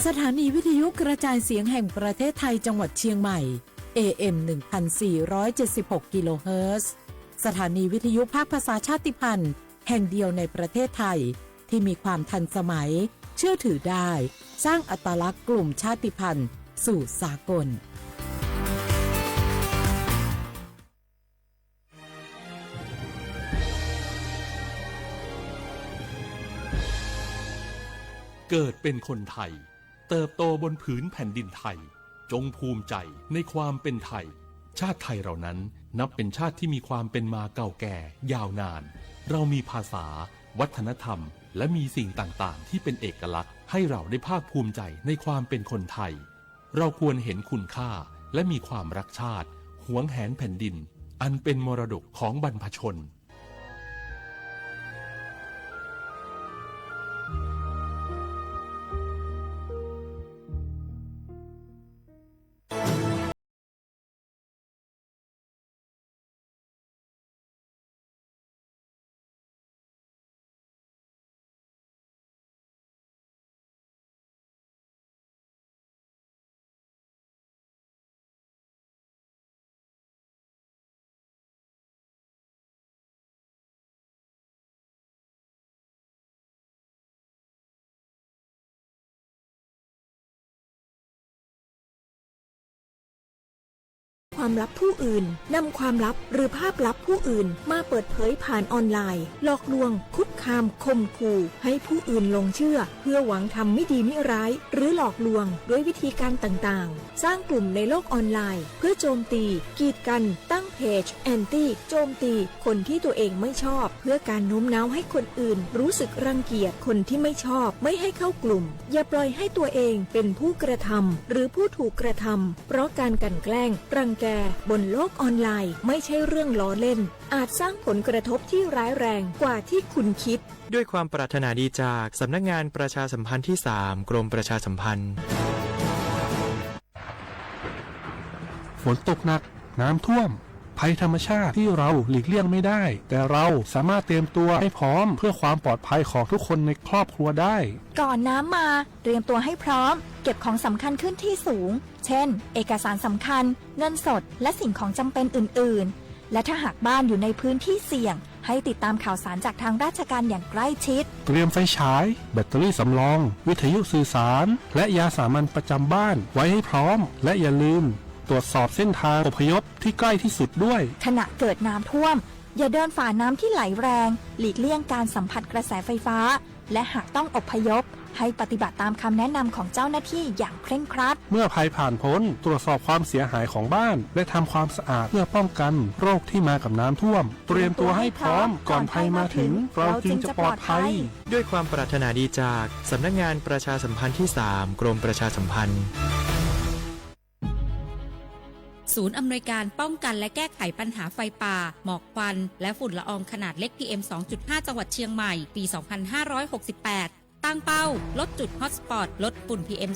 สถานีวิทยุกระจายเสียงแห่งประเทศไทยจังหวัดเชียงใหม่ AM 1476 กิโลเฮิรตซ์สถานีวิทยุภาคภาษาชาติพันธุ์แห่งเดียวในประเทศไทยที่มีความทันสมัยเชื่อถือได้สร้างอัตลักษณ์กลุ่มชาติพันธุ์สู่สากลเกิดเป็นคนไทยเติบโตบนผืนแผ่นดินไทยจงภูมิใจในความเป็นไทยชาติไทยเรานั้นนับเป็นชาติที่มีความเป็นมาเก่าแก่ยาวนานเรามีภาษาวัฒนธรรมและมีสิ่งต่างๆที่เป็นเอกลักษณ์ให้เราได้ภาคภูมิใจในความเป็นคนไทยเราควรเห็นคุณค่าและมีความรักชาติหวงแหนแผ่นดินอันเป็นมรดกของบรรพชนความลับผู้อื่นนำความลับหรือภาพลับผู้อื่นมาเปิดเผยผ่านออนไลน์หลอกลวงคุกคามข่มขู่ให้ผู้อื่นหลงเชื่อเพื่อหวังทำไม่ดีไม่ร้ายหรือหลอกลวงด้วยวิธีการต่างๆสร้างกลุ่มในโลกออนไลน์เพื่อโจมตีกีดกันตั้งเพจแอนตี้โจมตีคนที่ตัวเองไม่ชอบเพื่อการโน้มน้าวให้คนอื่นรู้สึกรังเกียจคนที่ไม่ชอบไม่ให้เข้ากลุ่มอย่าปล่อยให้ตัวเองเป็นผู้กระทำหรือผู้ถูกกระทำเพราะการกลั่นแกล้งรังแกบนโลกออนไลน์ไม่ใช่เรื่องล้อเล่นอาจสร้างผลกระทบที่ร้ายแรงกว่าที่คุณคิดด้วยความปรารถนาดีจากสำนักงานประชาสัมพันธ์ที่ 3 กรมประชาสัมพันธ์ฝนตกหนักน้ำท่วมภัยธรรมชาติที่เราหลีกเลี่ยงไม่ได้แต่เราสามารถเตรียมตัวให้พร้อมเพื่อความปลอดภัยของทุกคนในครอบครัวได้ก่อนน้ำมาเตรียมตัวให้พร้อมเก็บของสำคัญขึ้นที่สูงเช่นเอกสารสำคัญเงินสดและสิ่งของจำเป็นอื่นๆและถ้าหากบ้านอยู่ในพื้นที่เสี่ยงให้ติดตามข่าวสารจากทางราชการอย่างใกล้ชิดเตรียมไฟฉายแบตเตอรี่สำรองวิทยุสื่อสารและยาสามัญประจำบ้านไว้ให้พร้อมและอย่าลืมตรวจสอบเส้นทางอพยพที่ใกล้ที่สุดด้วยขณะเกิดน้ำท่วมอย่าเดินฝ่าน้ำที่ไหลแรงหลีกเลี่ยงการสัมผัสกระแสไฟฟ้าและหากต้องอพยพให้ปฏิบัติตามคำแนะนำของเจ้าหน้าที่อย่างเคร่งครัดเมื่อภัยผ่านพ้นตรวจสอบความเสียหายของบ้านและทำความสะอาดเพื่อป้องกันโรคที่มากับน้ำท่วมเตรียมตัวให้พร้อมก่อนภัยมาถึงเราจึงจะปลอดภัยด้วยความปรารถนาดีจากสำนักงานประชาสัมพันธ์ที่ 3 กรมประชาสัมพันธ์ศูนย์อำนวยการป้องกันและแก้ไขปัญหาไฟป่าหมอกควันและฝุ่นละอองขนาดเล็ก PM 2.5 จังหวัดเชียงใหม่ปี 2568 ตั้งเป้าลดจุดฮอตสปอตลดฝุ่น PM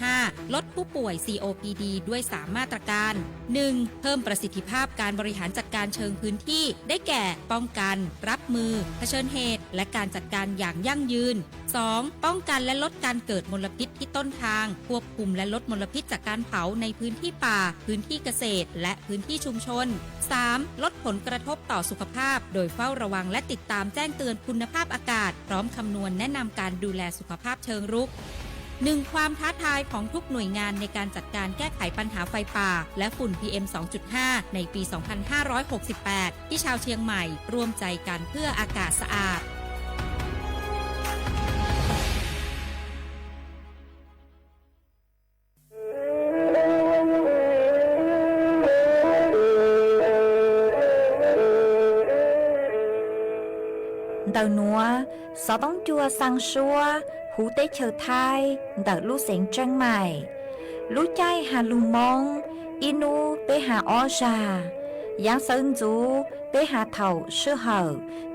2.5 ลดผู้ป่วย COPD ด้วย3มาตรการ 1. เพิ่มประสิทธิภาพการบริหารจัดการเชิงพื้นที่ได้แก่ป้องกันรับมือเผชิญเหตุและการจัดการอย่างยั่งยืน 2. ป้องกันและลดการเกิดมลพิษที่ต้นทางควบคุมและลดมลพิษจากการเผาในพื้นที่ป่าพื้นที่เกษตรและพื้นที่ชุมชน 3. ลดผลกระทบต่อสุขภาพโดยเฝ้าระวังและติดตามแจ้งเตือนคุณภาพอากาศพร้อมคำนวณแนะนำการดูแลสุขภาพเชิงรุก 1. ความท้าทายของทุกหน่วยงานในการจัดการแก้ไขปัญหาไฟป่าและฝุ่น PM 2.5 ในปี 2568 ที่ชาวเชียงใหม่ร่วมใจกันเพื่ออากาศสะอาดĐầu núa, gió tông chua sang xua, hú tế chờ thai, đợt lũ xén trăng mải. Lũ chay hà lù mông, inu bế hà o trà. Giáng sơn chú bế hà thầu sư hở,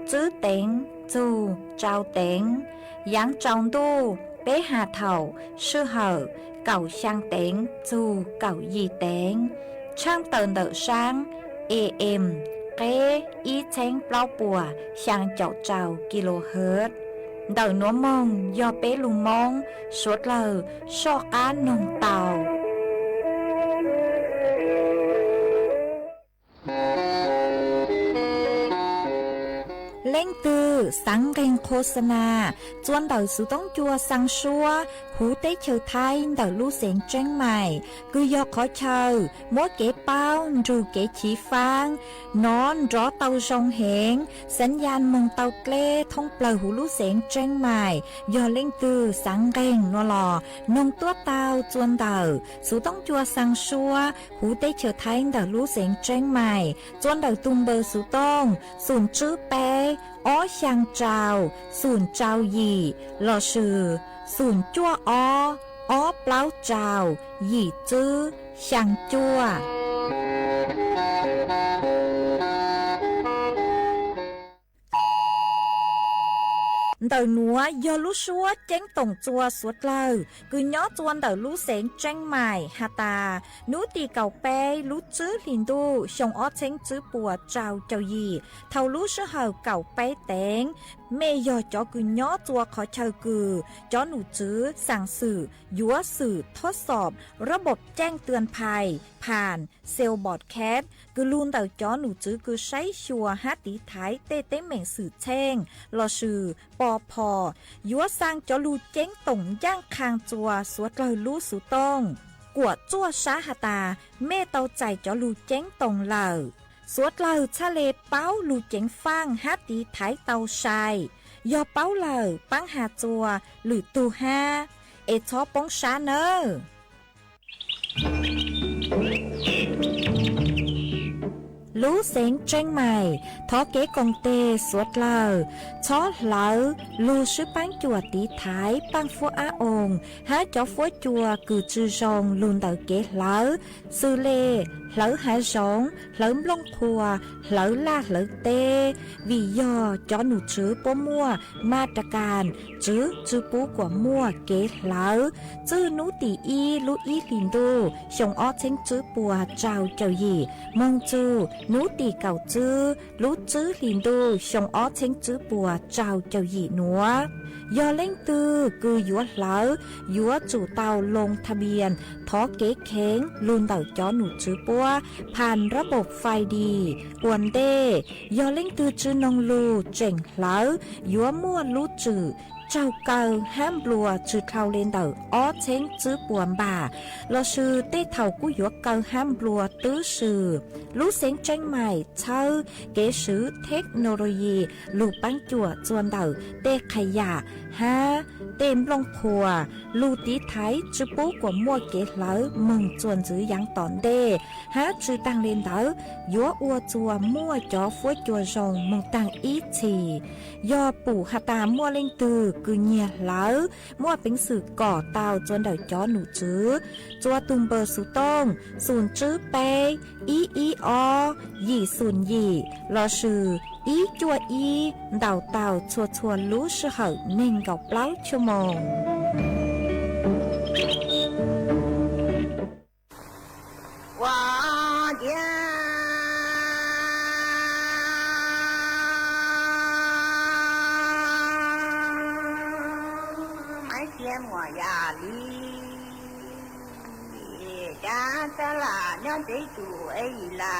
chữ tên, chú, trao tên. Giáng trọng đu bế hà thầu sư hở, cầu sang tên, chú, cầu gì tên. Trang tờn đợt sáng, AM. Kế ý chén bao bùa sang chậu trào kHz đầu nó mong do bé lùng mong suốt lờ so cá nồng tàu lên từ sáng kênhโฆษณาจวนđầu sự tống chua sang xua hú tế chờ thay đầu lưu xén tranh mày cứ do khó chờ mỗi kế bao dù kế chỉ phang nón rõ tàu sông hẹnสัญญาณ mong tàu kê thông bờ hú lưu xén tranh mày do lên từ sáng kênh nó lò nông tua tàu chวนđầu sự tống chua sang xua hú tế chờ thay đầu lưu xén tranh mày chวนđầu tung bờ sự tông sùn chữ bé ó sang trào sùn trào gì lò sử sùn chua ó pláu trào gì chữ sang chua đầu núa do lú xúa chén tổng chua suốt lờ cứ nhó chuan đầu lú xén tranh mài hà tà nú tì cầu pe lú chữ liền đu sông ó chén chữ bùa trào chào gì thầu lú sơ hờ cầu pe tén mê do chó cứ nhó chua khó chờ cừ chóหนูจื้อสั่งสื่อยัวสื่อทดสอบระบบแจ้งเตือนภัยผ่านเซลบอร์ดแคสcứ luôn đầu chó nụ chữ cứ sấy chùa hát tí thái tê tế mệnh sử chêng lò sử bò phò dúa sang chó lưu chén tổng giang khang chùa suốt lời lú sử tông của chua xá hà tà mê tàu chạy chó lưu chén tổng lờ suốt lời cha lê báo lưu chén phang hát tí thái tàu xài do báo lờ bắn hà chùa lử tù ha ê chó bóng xá nơ lú xén tranh mày thó kế công tê suốt lờ chó lỡ lú sư bán chùa tí thái bán phú á ồn há chó phú chùa cử chư rồng luôn đợi kế lỡ sư lê lỡ há rồng lỡ lông khùa lỡ la lỡ tê vì do chó nụ chữ bố mua ma trà càn chữ bố của mua kế lỡ chữ nú tỷ y lú y lìn đô sông ó chênh chữ bùa trào chào gì mong chữ nú tì cầu chữ lú chữ liền đô sông ó chén chữ bùa trào chào gì nữa do lên tư cứ dúa lỡ dúa chủ tàu lงทะเบียนท้อเก๋เค้งลุนเต่าจ้อหนูจื้อปัวผ่านระบบไฟดีอวนเด้ยอเล่งtưจื้อนงลูเจ๋งเหลอยัวมั่วลูจื้อเจ้าเก่าห้ามบัวจื้อเท่าเล่นเต่าอ้อเช้งจื้อปวนบ่าลอชื่อเต้เท่ากู้ยัวเก่าห้ามบัวตื้อชื่อลูเสียงจังใหม่เช่าเก๋ซื้อเทคโนโลยีลูกปังจั่วจวนเต่าเต้ขยะฮะเต็มลงพัวลูตีไทยจื้อปูกว่ามั่วเก๋เหลอมึงจวนจื้อยังตอนเด้ฮะจื้อตังเล่นเต่ายัวอัวจัวมั่วจ่อฟัวจัวรองมึงตังอีทียอปู่ฮาตามั่วเล่งตือคือเงียเหลอมั่วเป็นสื่อก่อเตาจวนเต่าจ้อหนูจื้อจัวตุงเบอร์สุต้งศูนย์จื้อเปอีอยี่ศูนย์ยี่รอชื่ออีจัวอีเต่าเต่าชัวรู้ชื่อเหอเน่งกับเล้าชั่วโมงว่าเดียไม่เทียมหัวยาลีจ้าตลาดย้อนใจจูไอ้ลา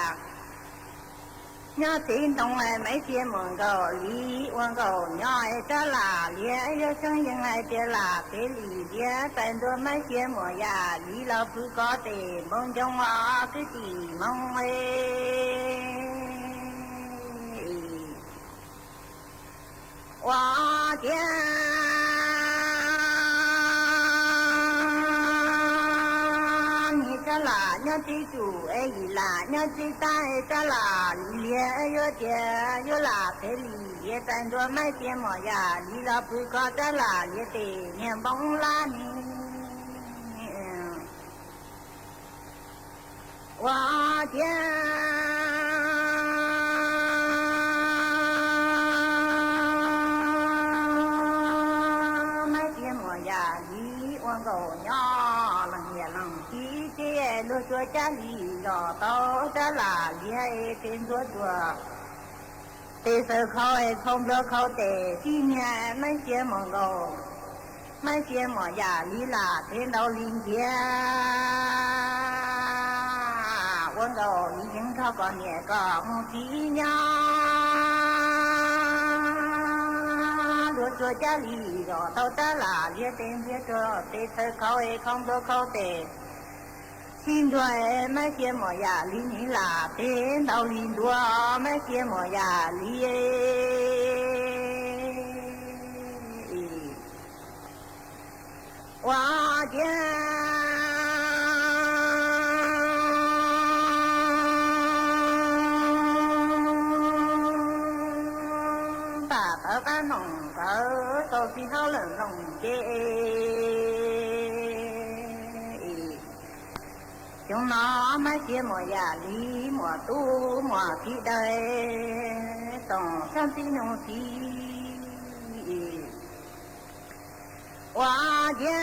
nhớ tin đồng ai mấy tiền mừng cầu lý quan cầu nhớ cho là lý yêu thương những ai tiền là cái lý lý tại đôi mấy tiền mừng ya lý là cứ có tiền mong trong hoa cái gì mong ấy hoa tiền nhớ tí chủ ấy là nhớ tí tay cho là lìa yo tiền yo là thế lìa tan đôi mấy tiền mỏ ya lìa là bự có cho là lìa tiền niềm bóng lan hoa tiền mấy tiền mỏ ya lìa quan cầu nhỏ lần nhẹ lần lúa chua cha lì lò tao cha là lìa tên chua chua Tê sơ khâu ấy không được khâu tê Chi nhẹ mấy chia mong gầu mấy chia mỏ giả lý là thiên đâu linh kia quân đầu lý những thao còn nhẹ có một tí nhau đuổi cho cha lý rồi tao ta là liệt tên liệt cho tê sơ khâu ấy không được khâu tê xin đuổi mấy chia mỏ giả lý ní là thiên đâu linh đua mấy chia mỏ giả lý hoa gia bà ở cái nòng cỡ tôi xin tháo lần nòng chê chúng nó mấy chia mùa già lý mùa tu mùa thị đời tổng san xin nông thị hoa gia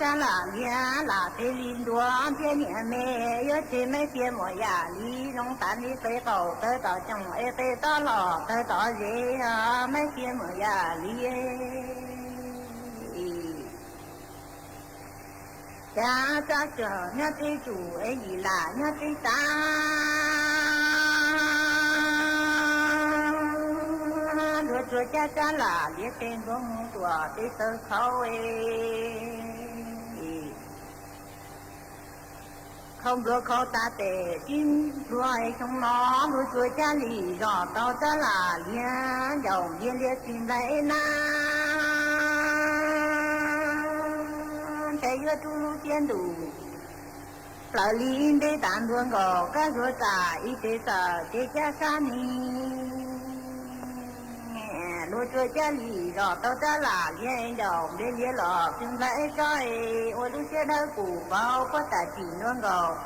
cha là thế linh đua thế nhẹ mẹ nhớ thế mấy phía mùa già lý nông tán đi tới cầu chồng ê tới to lò tới to dễ mấy phía mùa già lý cha cha chờ nhớ thế chủ ấy gì là nhớ thế ta rồi cha cha là liệt tên vong của tê sơ khâu không được khâu ta tê xin rồi không nó rồi cha lì rõ tao cha là liệt dòng liệt xin lấy na thầy ưa tu tiên đủ là linh để tàn vương gò các rồi cả y tế sở thế cha sa ni đôi chơi cha lì rõ tao cha là liệt dòng để liệt lọ xin lấy coi ôi đôi chơi đâu cụ bao có tài chỉ vương gò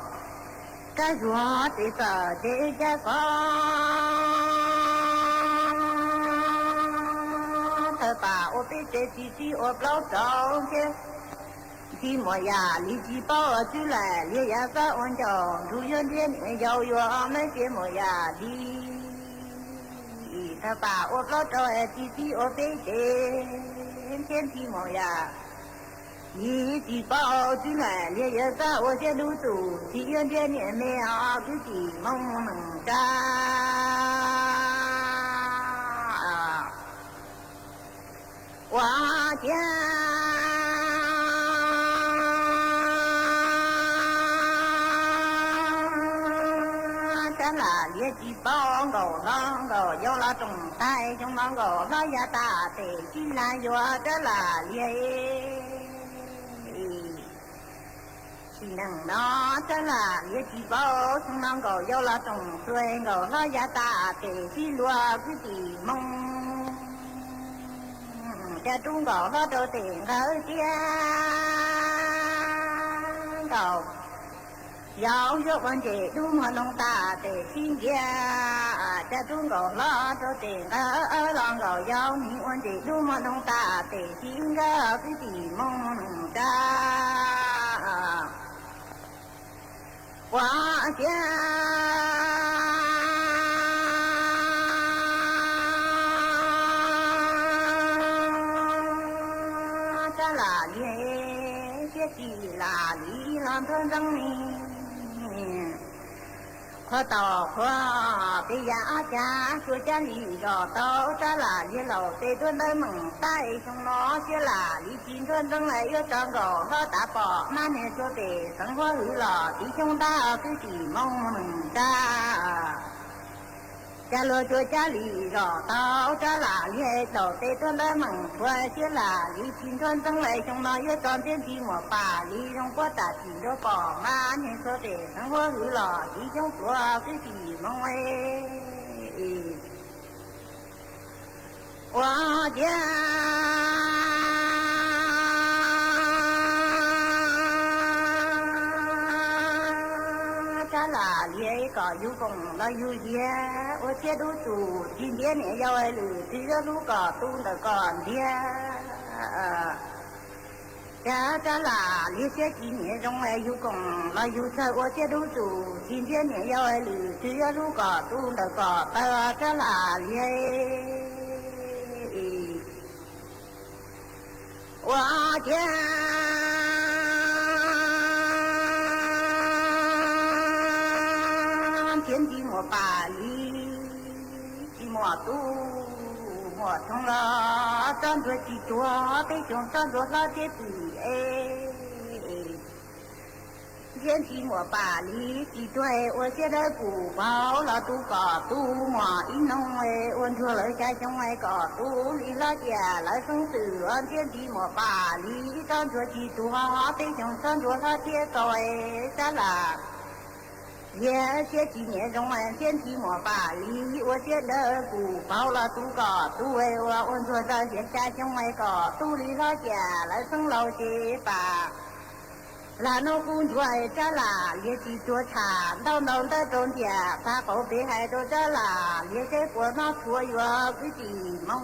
cái rùa tế sở thế cha con thơ bà ô bê tế chi ô lâu trâu chứ khi mà già lý chi bao ở chứ là lý giá các ôn chồng chú dân thiên giàu yo mấy kia mà già đi thơ bà ô lâu trâu chi ô bê tế thiên chi mà già lý chi bao chứ là lý giá các ôn sẽ đủ tủ thì dân thiên nhẹ mẹ cứ chỉ mong mừng ca hoa cha cha là liệt chi bao gầu non gầu do là trồng tay trong non gầu nó gia ta tề chi là do cha là liệt chi năng đó cha là liệt chi bao trong non gầu do là trồng xuôi gầu nó gia ta tề chi lúa cứ chỉ mong cha trung gò nó đôi tiền ở kia cầu giáo dục anh chị đúng mà nông ta để xin kia cha trung gò nó đôi tiền ở lòng gò giáo những anh chị đúng mà nông ta để xin ra cái gì mong cha quá cha là lý chết chỉ là lý làm thân răng khó tỏ khó bây giờ cha chúa cha lý rõ tao cha là lý lầu tê tuân tới mừng tay trong nó chứ là lý chín tuân răng lại yêu cho gò nó đã bỏ mà nè cho tê sống hoa hữu lò tí chúng ta cứ chỉ mong mừng cha cha lô chúa cha lì rõ tao cha là lý hệ đầu tê tuân tới mừng quay chứ là lý chín tuân răng lại trong nó yêu tròn tiên chi một bà lý trong quá tạ chỉ đô bỏ mà nè cho tê sống hoa hữu lò tí chúng ta cứ chỉ mong ấy hoa cha cha là lý ấy có dù cùng là dù dìa ô chế đủ tù chín đĩa nè dâu ấy lử thì đó đủ có tu là còn đĩa 这啦，那些几年中来有功了有车，我些都做。今天年要来路，只要路高都那个，这啦咧，我家天地莫把理，寂寞都。我从了站着几桌，北上站着那些比哎，天气我把你几对，我现在不包了都搞都嘛一弄哎，问出来家乡外搞都离了家来生死，天气我把你站着几桌，北上站着那些高哎，咋啦？也些几年中完天气莫把理，我觉得不包了都搞都为我问说这些家乡外搞都离了家来生老些吧，那农工作这啦也去做茶，到农的中间他后背还都这啦，也给过那所有自己梦。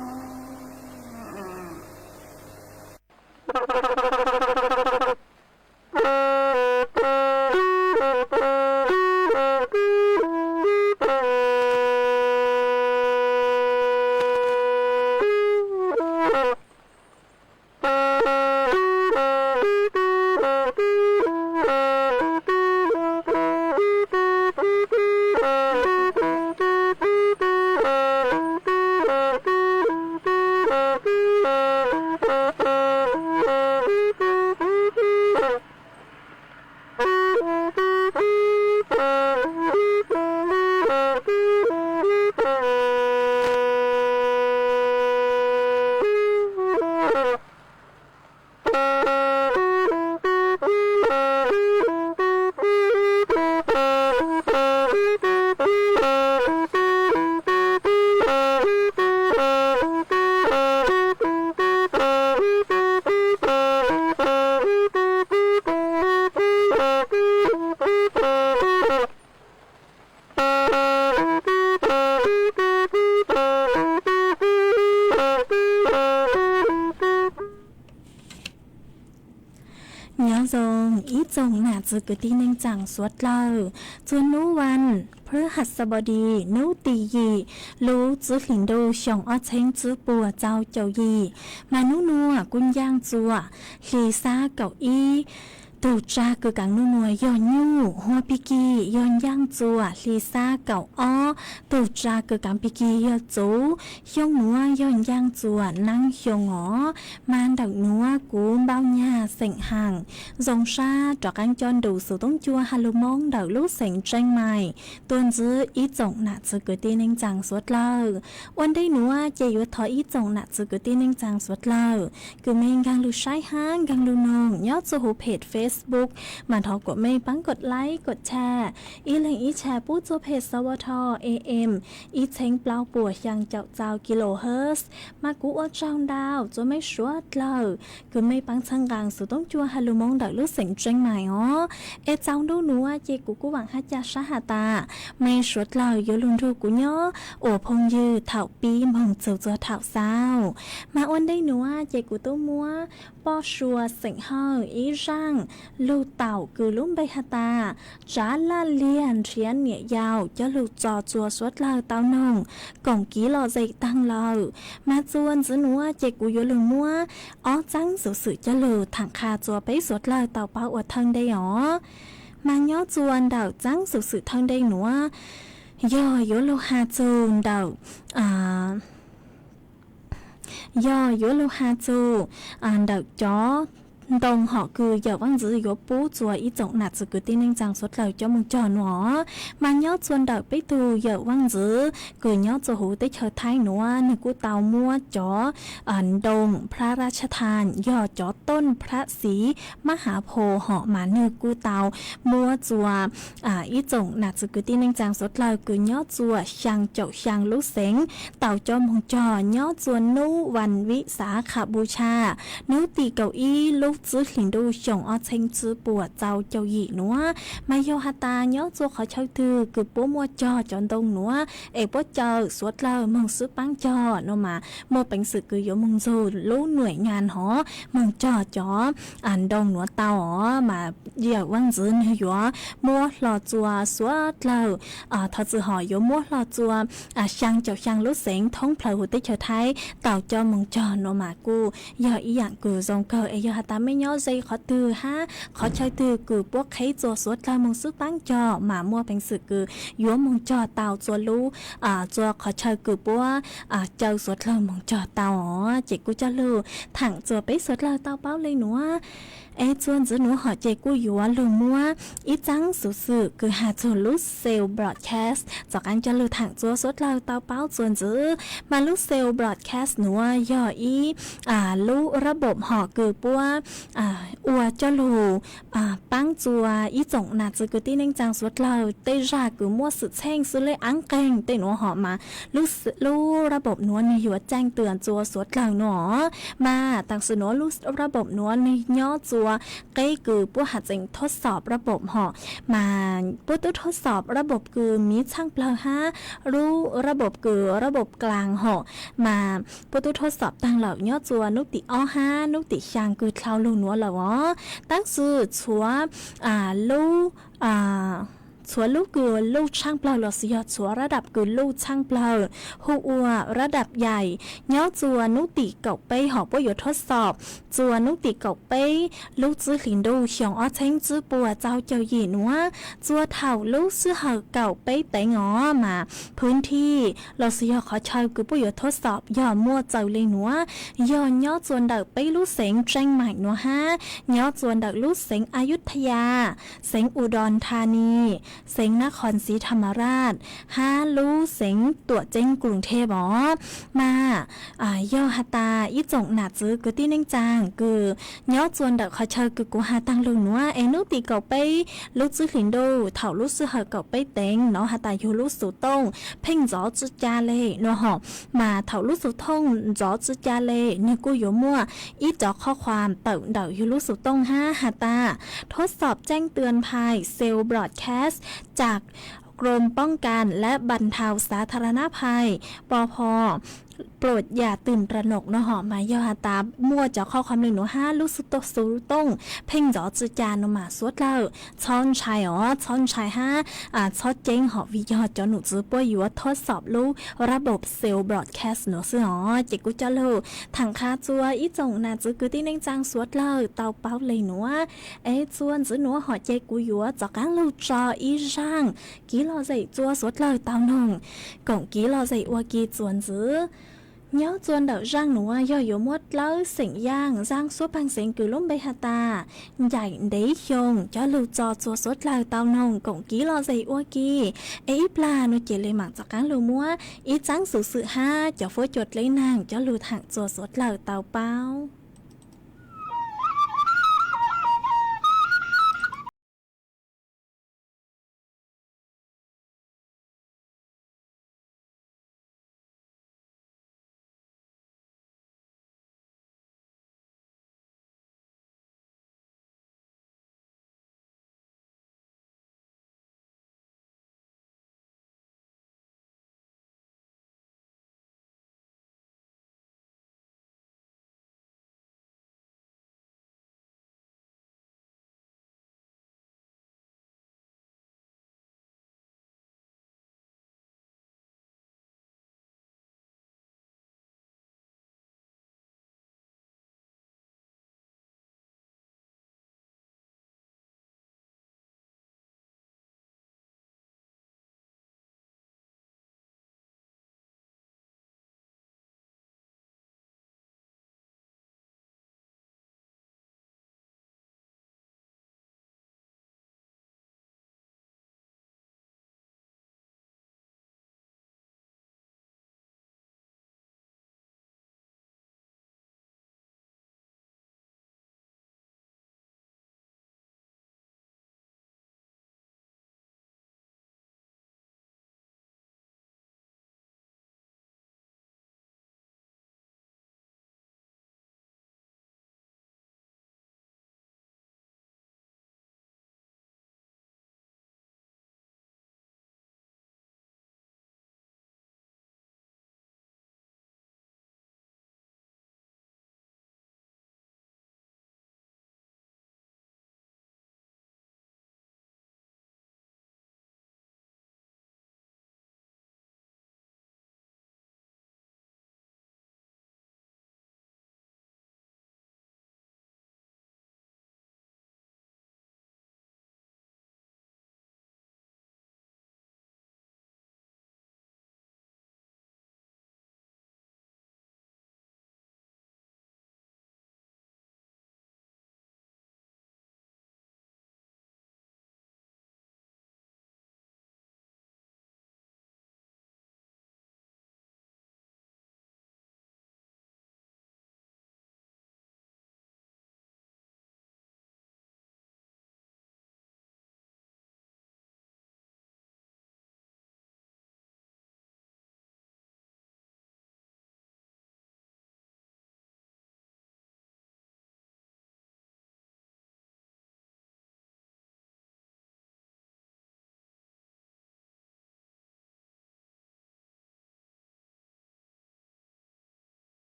อีจงน่ะจือกตีนึงจังสวดเล่าจวนนู้วันพฤหัสบดีนู้ตียีรู้จื้อหินดูช่องอ้อเช้งจื้อปัวเจ้าเจ้ายีมานู้นัวกุญย่างจัวลีซาเก้าอี้ตูจ้าคือกังนัวย้อนยู่หัวปิกีย้อนย่างจัวลีซาเก่าอ้อตูจ้าคือกังปิกีย้อนจูย่องนัวย้อนย่างจัวนั่งยองอ๋อมานดักนัวกูเบ้าหญ้าเสียงห่างจงชาจอกันจอนดูสู่ต้องจัวฮาลุมงดักลูกเสียงใจใหม่ตัวจื้ออีจงน่ะจือเกิดตีนึงจังสวดเล่าวันได้นัวเจยุทออีจงน่ะจือเกิดตีนึงจังสวดเล่าคือเมงกังลูใช้ห้างกังลูนงยอดจูหูเพจFacebook มาทอกดไม่ปังกดไลค์กดแชร์อีแหล่งอีแชร์ปู้โจเพจสวท AM อีเช้งเปล่าปัวยังเจ้ากิโลเฮิรตซ์มากูอ้อจางดาวจะไม่ชัวร์เลยคือไม่ปังช่างกลางสุดต้องจัวฮาลุมงดักลูกเสียงเจงใหม่อ๋อเอเจ้าดูหนูว่าเจกูหวังฮัจยาชาหาตาไม่ชัวร์เลยยลุนทูกูย่อโอพงยืดเถาปีมองเจ้าเถาเศร้ามาอ้วนได้หนูว่าเจกูตู้มัวป้อชัวเสียงเฮาอีร่างลูเต่าคือลุ่มใบฮาตาจ้าลาเลียนเทียนเหนี่ยยาวจะลูจอจัวสวดเลาเต้านงกล่องกี้หล่อใจตั้งเลามาจวนจื้อหนูว่าเจกูยลุงมัวอ้อจังสื่อจะลูถังคาจัวไปสวดเลาเต่าเป้าอวดทังได้หรอมาย่อจวนดาวจังสื่อทังได้หนูว่าย่อยโลหาจูนดาวย่อโยโลฮาจูดอกจอตรงหอคืออย่าว่างจื้อโยปูจัวอีจงหนัดสกุตีนึงจังสดเหล่าจมุงจอนหวมันย่อจวนดอกไปตูอย่าว่างจื้อคือย่อจะหูได้เชิดท้ายหนัวนึกกูเตามัวจอดงพระราชทานย่อจอต้นพระศรีมหาโพธิ์หอมานึกกูเตามัวจัวอีจงหนัดสกุตีนึงจังสดเหล่าคือย่อจัวช่างเจ้าช่างลูกเสงเต่าจอมุงจอย่อจวนนู้วันวิสาขบูชานู้ตีเก้าอี้ลูก จื้อหลินดูชงออเชงจื้อปัวเจ้าเจ้าหยีนัวมาโยฮาตาเนาะจัวเขาเช่าตือคือปัวมัวจอจอนตรงนัวเอปัวเจอสวดเลอมึงซื้อปังจอเนาะมามัวเป็นสึกคือโยมึงจูรู้หน่วยงานหอมึงจอจออ่านดงหนัวเตาอ๋อมาเยี่ยวังจื้อหัวมัวหล่อจัวสวดเลอทอจื้อหอโยมัวหล่อจัวช่างเจ้าช่างรู้เสียงท้องเพลหัวติเฉยไทยเต่าจอมึงจอเนาะมากูอย่าอีอย่างกูทรงเกอเอยฮาตาไม่ย่อใจขอตือฮะขอใช้ตือกูพวกใครจัวสวดเลอมึงซื้อปังจอมามัวเป็นสึกคือยัวมึงจอเต่าจัวรู้จัวขอใช้กูปัวเจ้าสวดเลอมึงจอเต่าอ๋อเจ๊กูจะรู้ถังจัวไปสวดเลอเต่าเป้าเลยหนูจวนจะหนูหอเจกูยัวลืมมัวอีจังสุสึคือหาจวนลูกเซลบรอดแคสต์จากการจะลือถังจัวสวดเลอเต่าเป้าจวนจื้อมาลูกเซลบรอดแคสต์หนูย่ออีลูระบบหอคือปัวอัวจะลูปังจัวอีจงนาจือกูที่นั่งจังสวดเลอเตจากูมัวสุดแช่งสุเลยอังเกงเตหนูหอมาลูระบบหนูในหัวแจ้งเตือนจัวสวดเลอหนอมาต่างสนอลูระบบหนูในย่อจัวก็คือผู้หัดจิงทดสอบระบบหอมาผู้ตู้ทดสอบระบบคือมีช่างเปล่าฮะรู้ระบบคือระบบกลางหอมาผู้ตู้ทดสอบต่างเหล่าย่อจัวนุติอ้อฮะนุติช่างคือคลาวลูนัวเหล่าอ๋อตั้งสื่อชัวลูชัวลูกคือลูกช่างเปล่าหลอดเสียชัวระดับคือลูกช่างเปล่าหูอัวระดับใหญ่ย่อจัวนุติเก่าไปหอบประโยชน์ทดสอบจัวนุติเก่าไปลูกจื้อหลินดูเฉียงอ้อเช้งจื้อปัวเจ้าเจ้าหยีนัวจัวเถ่าลูกซื้อเหอเก่าไปแต่งอมาพื้นที่หลอดเสียขอใช้คือประโยชน์ทดสอบย่อมั่วเจ้าเลยนัวย่อจวนดักไปลูกเสงแจ้งใหม่นัวฮะย่อจวนดักลูกเสงอยุธยาเสงอุดรธานีเสงนครศรีธรรมราชลูเสงตัวเจ้งกรุงเทพมาย่อฮาตาอีจงหนาจื้อกูที่นั่งจางคือย่อจวนดักขอเชอคือกูหาตังลุงนัวนุติเก่าไปลูกจื้อหลินดูเถ่าลูกซื้อเหอเก่าไปเต็งเนาะฮาตาอยู่ลูกสู่ต้งเพ่งจ๋อจื้อจาเลยเนาะหอมาเถ่าลูกสู่ท่งจ๋อจื้อจาเลยเนี่ยกูอยู่มั่วอีจ๋อข้อความเปิดเดาอยู่ลูกสู่ต้งฮาตาทดสอบแจ้งเตือนภัยเซลล์บรอดแคสต์จากกรมป้องกันและบรรเทาสาธารณภัยปภ.โปรดอย่าตื่นตระหนกเนาะหอมาย่อฮาตามั่วเจ้าข้อความหนึ่งหนูลูกสุตสูต้งเพ่งจ๋อจือจานเนาะมาสวดเลอช้อนชายช้อนชายชอดเจ้งหอวิยอเจ้าหนูจื้อป่วยอยู่ทดสอบลูกระบบเซลล์บรอดแคสต์เนาะซึ่งเจกุจะเลอถังคาจัวอีจงน่าจื้อคือที่นั่งจังสวดเลอเตาเป้าเลยหนูจวนจื้อหนูหอเจกุอยู่จากการลูกจออีร่างกี่รอใจจัวสวดเลอเตาหนงก่งกี่รอใจอวกีจวนจื้อnhớ chuồn đảo rang nụ do yếu muốt lỡ sỉnh giang rang suốt bằng sỉnh cử lúc bây hà ta dạy đấy chồng cho lưu cho chua suốt lời tao nồng cũng ký lo dày ua kỳ ấy là nó chỉ lấy mạng cho cán lưu múa ít trắng sự ha cho phối chuột lấy nàng cho lưu thẳng chua suốt lời tao bao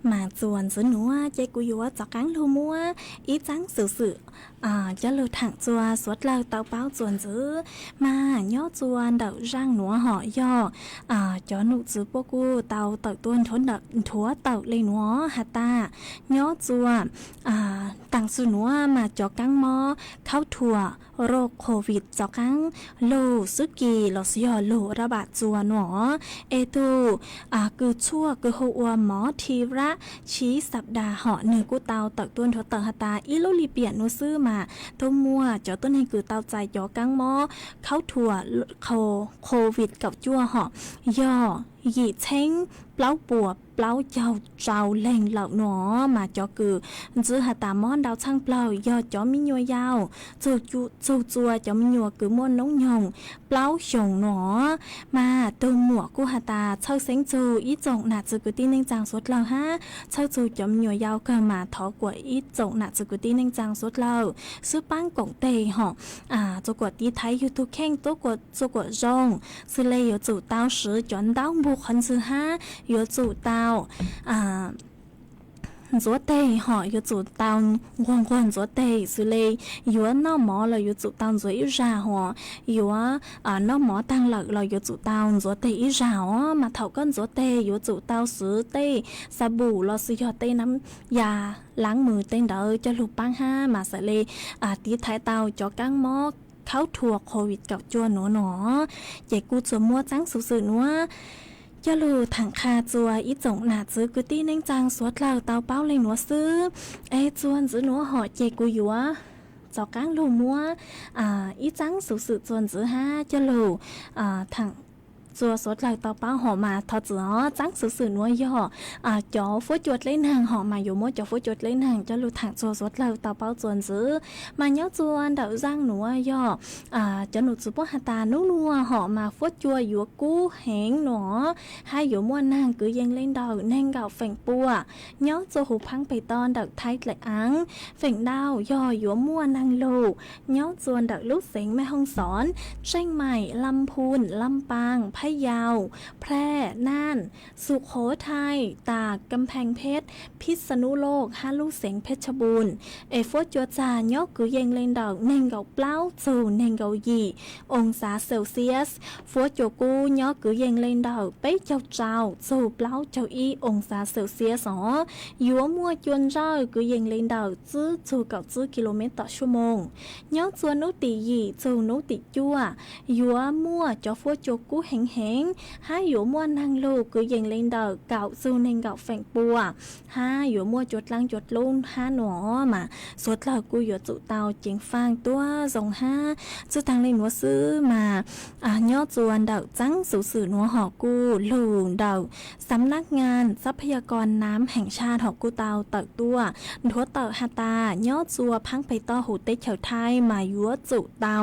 mà chuồn dưới núa chạy cú yếu cho cắn lưu mua ý trắng sự cho lưu thẳng chùa suốt lâu tàu báo chuồn dưới mà nhớ chuồn đậu răng núa họ do cho nụ dưới bố cu tàu tàu tuôn thốn đợt thúa tàu lên núa hạt ta nhớ chuồn tặng sự núa mà cho cắn mò khâu thùaโรคโควิดจอกังโลซึกีลอสยอโลระบาดจัวหนอตูคือชั่วคือหัวหมอทีระชี้สัปดาห์เหาะเนื้อกูเตาตักต้นทเตอหตาอีโลลีเปียนูซื้อมาทุ่มมัวจอต้นให้คือเตาใจจอกังหมอเข้าถั่วโควิดกับจัวเหาะย่อหยีเช้งเปล่าปัวเปล่าเจ้าเจ้าแหล่งเหล่าหนอมาจอคือจื้อหาตามอนดาวช่างเปล่าย่อจอมิญัวยาวจูจัวจอมิญัวคือม้วนน้องยงเปล่าชงหนอมาตัวหมวกกูหาตาเช่าเซ็งจูอีจงหนาจือกุตีนึงจางสุดเราฮะเช่าจูจอมิญัวยาวก็มาถอกว่าอีจงหนาจือกุตีนึงจางสุดเราซื้อปั้งกงเตยหอกจกวดตีไทยยูทูบแข่งตัวกดจกวดจงซื้อเลยอยู่จูเต้าสือจอนเต้าบุคคลซื้อฮะอยู่จูเต้า左地哈有做当光左地是嘞有那么了有做当左一然哈有那么当了有做当左地一然哦嘛头跟左地有做到十地สบู่เราซื้อเต้น้ำยาล้างมือเต้นเด้อจะลูกปังห้ามาใส่เลยตีท้ายเตาจอกังหม้อเข้าถั่วโควิดกับจัวหนอใหญ่กูจัวมัวจังสื่อนัวยาลูถังคาจัวอีจงหนาจื้อกุตี้เน่งจางสวดเหล่าเตาเป้าเลยหนัวซื้อจวนจื้อหนัวหอเจกูยัวจอกางลูมัวอีจังสื่อจวนจื้อฮะยาลูถังจัวสดเหล่าเตาเป้าหอมาทอจื้อจังสื่อนัวย่อจ่อฟูจวดเล่นหางหอมาอยู่มัวจ่อฟูจวดเล่นหางจะลูถังจัวสดเหล่าเตาเป้าจวนจื้อมาเนาะจวนเดาจังหนัวย่อจะหนูจื้อป้อหาตานุ่นัวหอมาฟูจัวอยู่กู้แหงหนอให้อยู่มัวนางคือยังเล่นดาวแนงเก่าแฝงปัวเนาะจัวหูพังไปตอนเดาไทยเลยอังแฝงดาวย่ออยู่มัวนางลูกเนาะจวนเดาลูกเสียงแม่ห้องสอนเชียงใหม่ลำพูนลำปางพะเยาแพร่น่านสุโขทัยตากกำแพงเพชรพิษณุโลกฮาลูกเสียงเพชรบูรณ์ฟัวจัวจาเนาะคือยังเล่นดาวแนงเก่าเปล่าจูแนงเก่ายีองศาเซลเซียสฟัวจัวกูเนาะคือยังเล่นดาวเป๊ะเจ้าจูเปล่าเจ้าอีองศาเซลเซียสยัวมัวจวนเจ้าคือยังเล่นดาวจูเก่ากิโลเมตรต่อชั่วโมงเนาะจวนนุติยีจูนุติจัวยัวมัวจอฟัวจัวกูแหงห้าอยู่มัวนางลูกคือยังเล่นดาวเก่าจูเนงเก่าแฝงปัวห้าอยู่มัวจดลังจดลุ่นห้าหนอมาสดเรากูอยู่จุเตาเจียงฟางตัวส่งห้าจุทางเล่นหัวซื้อมาย่อจวนดาวจังสื่อหัวหอกูลูดาวสำนักงานทรัพยากรน้ำแห่งชาติหอกูเตาเติกตัวหัวเติกฮาตาย่อจัวพังไปต่อหูเตเฉาไทยมายัวจุเตา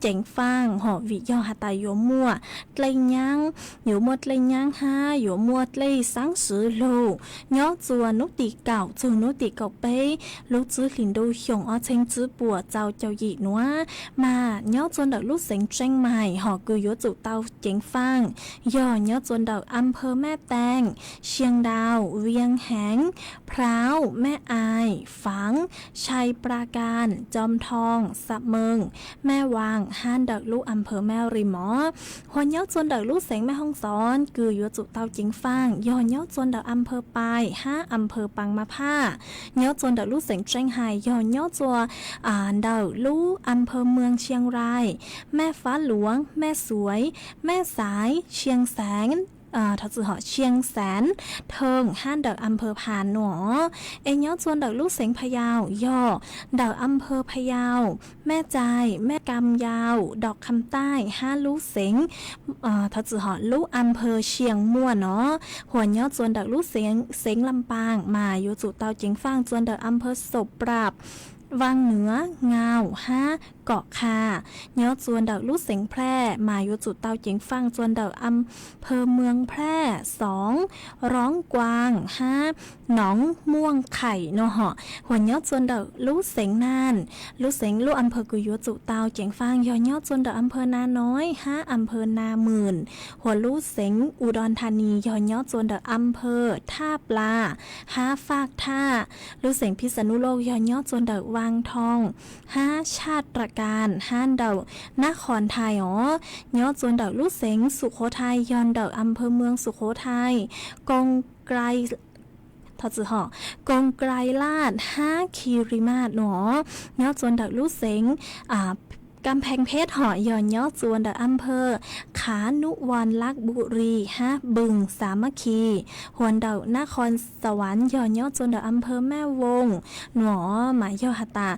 เจียงฟางหอวิย่อฮาตายัวมัวเกลยังอยู่หมดเลยยังฮะอยู่หมดเลยสังสือโลย้อจัวนุติเก่าจูนุติเก่าเป้ลูกจื้อหลินดูหยงอ้อเชงจื้อปัวเจ้าหยีนัวมาย้อจนดอกลูกเสียงเชียงใหม่หอกุยยัวจุเตาเจียงฟางย่อย้อจนดอกอำเภอแม่แตงเชียงดาวเวียงแหงพร้าวแม่อายฝางชัยปราการจอมทองสะเมิงแม่วางห้านดอกลูกอำเภอแม่ริมอหัวย้อจนดอกลูกเสียงแม่ห้องซ้อนคือยัวจุเตาจิงฟางย่อเนาะจนดอกอำเภอปาย5อำเภอปังมาผ้าเนาะจนดอกลูกเสียงเชียงไฮ้ย่อเนาะจัวดอกลูกอำเภอเมืองเชียงรายแม่ฟ้าหลวงแม่สวยแม่สายเชียงแสงถ้าจื่อหอเชียงแสนเทิงห้านดอกอำเภอพานหนอย้อจวนดอกลูกเสียงพะเยาย่อดอกอำเภอพะเยาแม่ใจแม่กำยาวดอกคำใต้ห้าลูกเสียงถ้าจื่อหอลูกอำเภอเชียงม่วนเนาะหัวย้อจวนดอกลูกเสียงลำปางมาอยู่จุเตาเจียงฟางจวนดอกอำเภอศพปราบวังเหนือเงา5 เกาะคาย้อจวนเดาลูกเสงแพร่มาอยู่จุดเตาเจียงฟังจวนเดาอำเภอเมืองแพร่2ร้องกวาง5หนองม่วงไข่เนาะเหาะหัวย้อจวนเดาลูกเสงนานลูกเสงลูกอำเภอกุยจุเตาเจียงฟังย้อจวนเดาอำเภอนาน้อย5อำเภอนาหมื่นหัวลูกเสงอุดรธานีย้อจวนเดาอำเภอท่าปลา5ฝากท่าลูกเสงพิษณุโลกย้อจวนเดาวางทอง5ชาติตรการ5เดานครไทยย้อจวนเดาลูกเสงสุโขทัยย้อนเดาอำเภอเมืองสุโขทัยกงไกรทอจือหอกงไกรลาด5คีริมาศย้อจวนเดาลูกเสงกำแพงเพชรหอย่อนย่อจวนเดออำเภอขานุวรรลักบุรีบึงสามัคคีหวนเดานครสวรรค์ย่อนย่อจวนเดออำเภอแม่วงหนอหมายย่อหาตา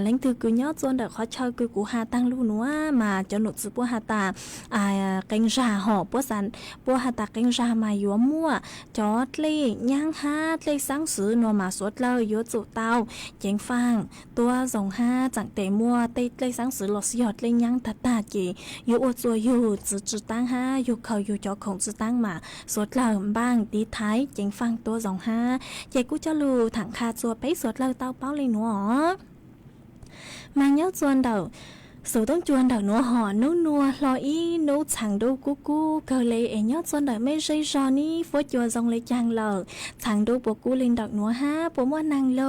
เล่งตือกุย่อจวนเดอขอเชยกุกูหาตั้งลูนัวมาจนุดสุปัวหาตาเก่งจาหอปัวสันปัวหาตาเก่งจามายัวมั่วจอดเลยย่างเลยสังสือนัวมาสวดเลยยัวจุเตาเจงฟังตัว25จังเตมัวเลยสังสือหลยอดเลยยังตัดตาจีอยู่อวดตัวอยู่จืดตั้งอยู่เขาอยู่จอของจืดตั้งมาสวดเล่าบ้างดีท้ายเจงฟังตัว25เจกูจะรู้ถังคาจัวไปสวดเล่าเต้าเป้าเลยหนูมาเย้าจวนเดาสูต้องจวนเดาหนูหอนัวรออีนูฉังดูกูเกเลยเย้าจวนเดาไม่ใช่จอนี่ฟดจัวจงเลยจังเลยฉังดูปกูลินดอกหนูผมว่านางโล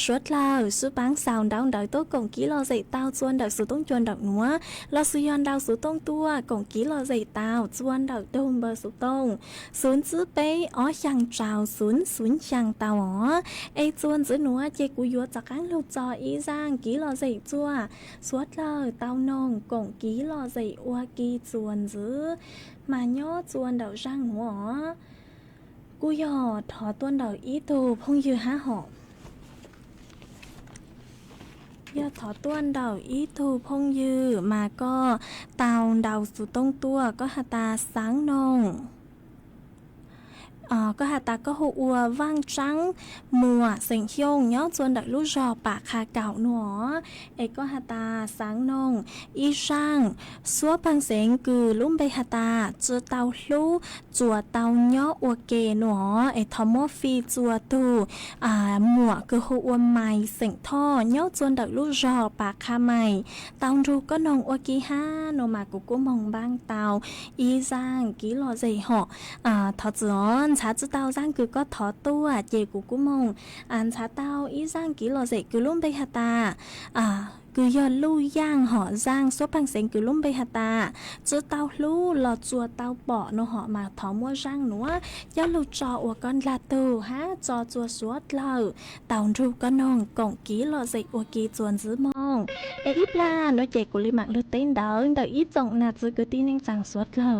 สวดเล่าสุปังสาวดาวเดาโต๊ะกงกี้รอใจเต้าจวนเดาสูต้องจวนดอกหนูเราสุยอนเดาสูต้องตัวกงกี้รอใจเต้าจวนเดาโดนเบอร์สูต้องศูนย์ซื้อไปช่างเจ้าศูนย์ช่างเต้าจวนซื้อหนูเจกูยัวจากการลูกจออีร่างกี้รอใจจัวสวดเล่าเต้านองกงกี้รอใจอัวกี้จวนซื้อมาย่อจวนเดาร่างหนูกูยอถอต้นเดาอีตูพงยือหอกยอดถอต้วนเดาอีตูพงยือมาก็เตาเดาสู่ต้งตัวก็หาตาสังนงก็หาตาก็หัวว่างจังมัวเสียงเฮียงย้อจวนดักลูกจอปากคาเก่าหนอก็หาตาสังนงอีช่างซัวพังเสียงคือลุ่มไปหาตาจัวเตาลูจัวเตาย้ออวเกหนอทอมอฟีจัวตูหมวกคือหัวใหม่เสียงท่อย้อจวนดักลูกจอปากคาใหม่เตารูก็นองอวกีโนมากุกุมองบ้างเตาอีช่างกี่หล่อใจหอทอจอนชาจุเตาร่างคือก็ถอตัวเจกูกุมงชาเตาอีร่างกี่หล่อเสกคือลุ่มไปหาตาคือยอดลู่ย่างห่อร่างซบพังเสงคือลุ่มไปหาตาจุเตาลู่หลอจัวเตาเปาะโนห่อมาถอมัวร่างหนัวยอดลู่จออวก้อนลาตูจอจัวสวดเล่าเตารูก็นองกงกี่หล่อเสกอวกีจวนซื้อมองอีปลาโนเจกุลิมักลือเต้นเดาอีจงนาจือกุตีนึงจังสวดเหรอ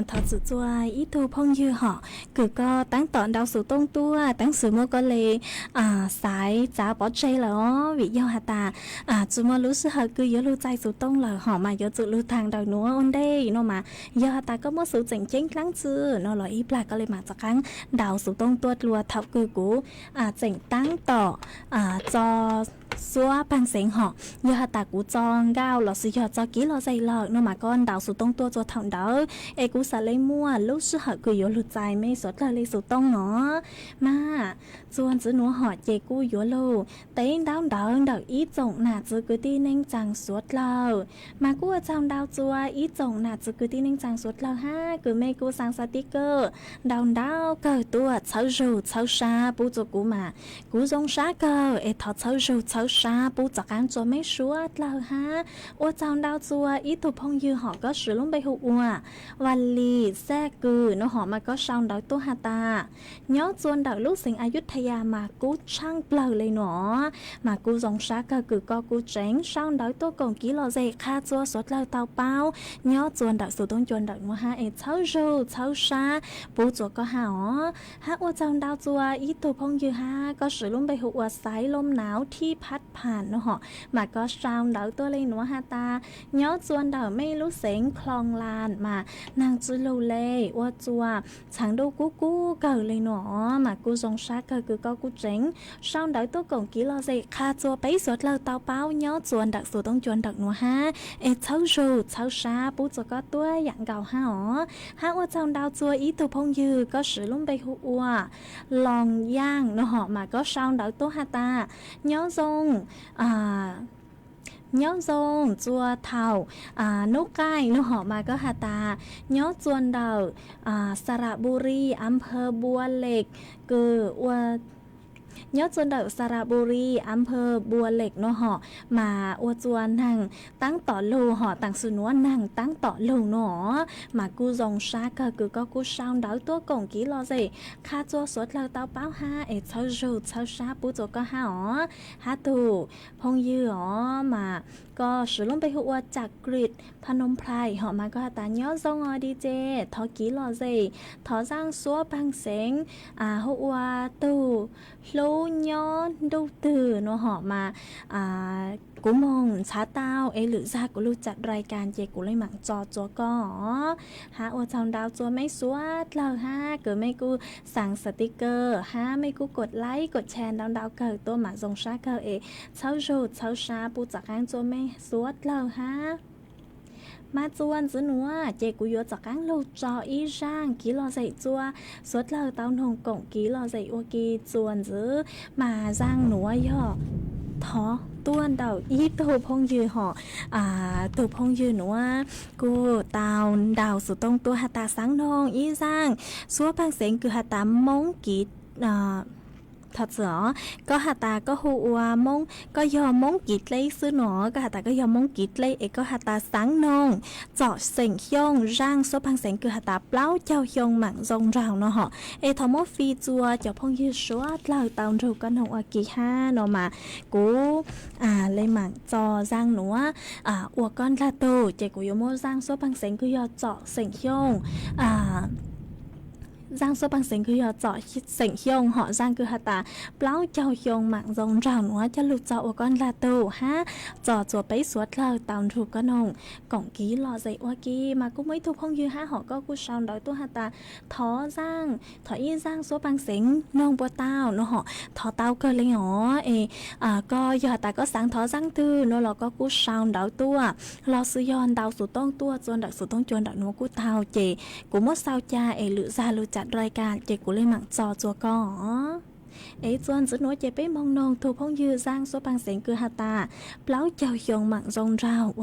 thọ sự chua ít thu phong như họ cứ có tăng tọn đào sự tông tua tăng sự mua có lệ sải giá bỏ chơi là vì do hà ta chú mua lúa sự hợp cứ nhớ lưuใจsự tông là họ mà nhớ sự lưu thang đào núa on đây nó mà do hà ta có mất sự chỉnh chỉnh lắng chưa nó là ít là có lệ mà chắc chắn đào sự tông tua lùa thọc cứ cũ chỉnh tăng tọ cho xóa bằng sáng họ giờ hà ta cú cho gạo là sự giờ cho ký lo dày lợn nó mà con đào số tông tua cho thằng đó ai cú xả lấy mua lúc sự họ cứ vô lụt dài mấy số là lấy số tông nó mà chuan chữ nó họ chạy cú vô lù tới đào đào ít trồng nà chữ cứ tin nên chẳng suốt lờ mà cú ở trong đào chua ít trồng nà chữ cứ tin nên chẳng suốt lờ ha cứ mấy cú sang sticker đào cờ tua cháu rù cháu xa bù cho cú mà cú giống xa cờ ai thọ cháu rù cháu xa bù cho ăn cho mấy suốt lờ ha ở trong đào chua ít thuộc phong như họ có sử dụng bay hụtวันลีแซ่กือnó họ mà có sao đợi tôi hà ta nhớ chuan đợi lúc sinh Ayutthaya mà cú trang bờ lấy nó mà cú dòng sát cơ cứ co cú tránh sao đợi tôi còn ký lo dây kha chua suốt lời tàu bao nhớ chuan đợi số tông chuan đợi mua ha ấy cháu xa bố chuột có hảo ha ở trong đào chua ít thuộc phong như ha có sử dụng bay hụt sái lôm nãoที่พัดผ่านnó họ mà có sao đợi tôi lấy nó ha ta nhớ chuan đợi mấy lúc sinhคลองลานมา nàng chữ lâu lê qua chùa sáng đâu cú cờ lên nó mà cú giống sát cờ cứ có cú tránh sau đó tôi còn ký lo dây kha chùa bấy suốt lâu tao bao nhớ chuồn đặc số tông chuồn đặc nó ha ê cháu rù cháu xa bố cho có tôi dạng gạo ha ở trong đào chùa ý tụ phong dư có sử dụng bay hụa lòng giang nó họ mà có sau đó tôi ha ta nhớ dùng nhớ dông chua thảo nốt cay nó họ mà có hà ta nhớ chuồn đầu Saraburi อำเภอบัวเหล็กคือnhớ chuồn đầu Saraburi อำเภอบัวเหล็กnó họ mà chuồn hàng tăng tỏ lù họ tăng sự nó nàng tăng tỏ lù nó mà cu dòng xa cờ cứ có cu sao đảo tôi còn ký lo gì kha chua suốt lâu tao báo ha ấy cháu rù cháu xa bố cho có ha tù phong dư màก็sử dụng bay hụaจากกรีดพนมไพรhọ mà có ta nhớ dòng đi chê thọ ký lo gì thọ giang xóa bằng sáng hụa tù lô nhớ đâu từ nó họ mà cú mongช้าเต้าหรือซากูรู้จัดรายการเจกูเลยหมั่งจอก็ฮะว่าชาวดาวจัวไม่สวดเลยฮะเกิดไม่กูสั่งสติกเกอร์ฮะไม่กูกดไลค์กดแชร์ดาวเกิดตัวหมาทรงชาเกิดเช้าโจดเช้าชาปูจากการจัวไม่สวดเลยฮะมาจวนซื้อหนัวเจกูยจากการลูกจออีร่างกี่ลอใส่จัวสวดเลยเต้าหงกงกี่ลอใส่อวกีจวนซื้อมาร่างหนัวย่อท้อต้วนดาวอีตัวพงยือห่อตัวพงยือหนูว่ากูตาวดาวสุดตรงตัวหัตตาสังนองอีสร้างซัวพังเสียงคือหัตตามงกีthật rõ có hà ta có hùa mông có do mông kịt lấy xứ nọ có hà ta có do mông kịt lấy có hà ta sáng nông chọ sỉnh hiông rang số bằng sỉnh cứ hà ta plau chao hiông mảng rong rào nó họ thọ mốt phi chua cho phong dư số lời tàu rù con hồng kỳ ha nó mà cú lấy mảng cho rang nữa ua con la tô chạy của yo mô rang số bằng sỉnh cứ do chọ sỉnh hiông giang số bằng sinh cứ họ chọn sinh hiông họ giang cứ hạt ta plau châu hiông mạng rong rào nữa cho lụt chọn con là tù ha chọn chùa bấy suốt lời tàu thuộc con hồng cổng ký lò dậy qua kia mà cũng mấy thuộc không như ha họ có cú sao đói tôi hạt ta thó giang thó y giang số bằng sinh nông bùa tao nó họ thó tao cơ lên nhỏ có giờ ta có sáng thó giang tư nó là có cú sao đói tua lo sư yon đào số tông tua chôn đặc số tông chôn đặc nó cú tao chị cũng mất sao cha lựa ra lựa chặt rายการchị cũng lên mạng trò chùa có chôn giữ nói chị bé mong nông thuộc không như giang số bằng sinh cứ hạt ta plau chào hiông mạng rong rào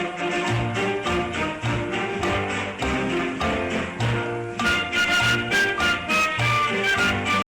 Thank you.